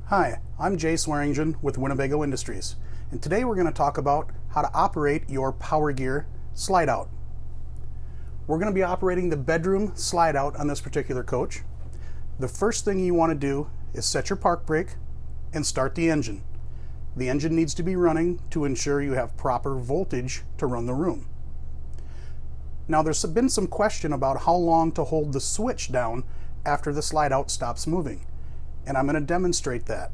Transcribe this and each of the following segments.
Hi, I'm Jay Swearingen with Winnebago Industries, and today we're going to talk about how to operate your Power Gear slide out. We're going to be operating the bedroom slide out on this particular coach. The first thing you want to do is set your park brake and start the engine. The engine needs to be running to ensure you have proper voltage to run the room. Now there's been some question about how long to hold the switch down after the slide out stops moving, and I'm going to demonstrate that.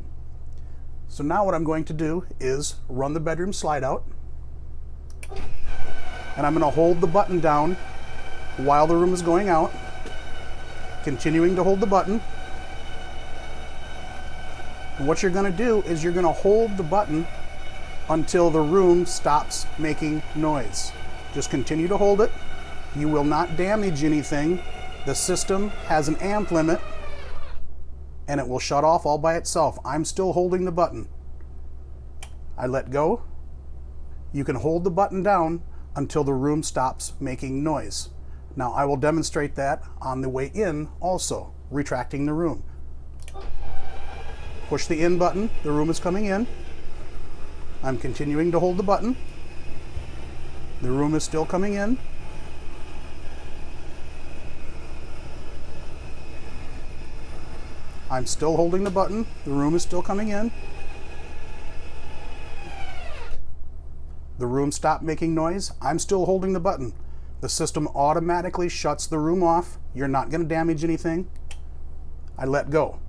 So now what I'm going to do is run the bedroom slide out, and I'm going to hold the button down while the room is going out, continuing to hold the button. And what you're going to do is you're going to hold the button until the room stops making noise. Just continue to hold it. You will not damage anything. The system has an amp limit and it will shut off all by itself. I'm still holding the button. I let go. You can hold the button down until the room stops making noise. Now I will demonstrate that on the way in also, retracting the room. Push the in button, the room is coming in. I'm continuing to hold the button. The room is still coming in. I'm still holding the button. The room is still coming in. The room stopped making noise. I'm still holding the button. The system automatically shuts the room off. You're not going to damage anything. I let go.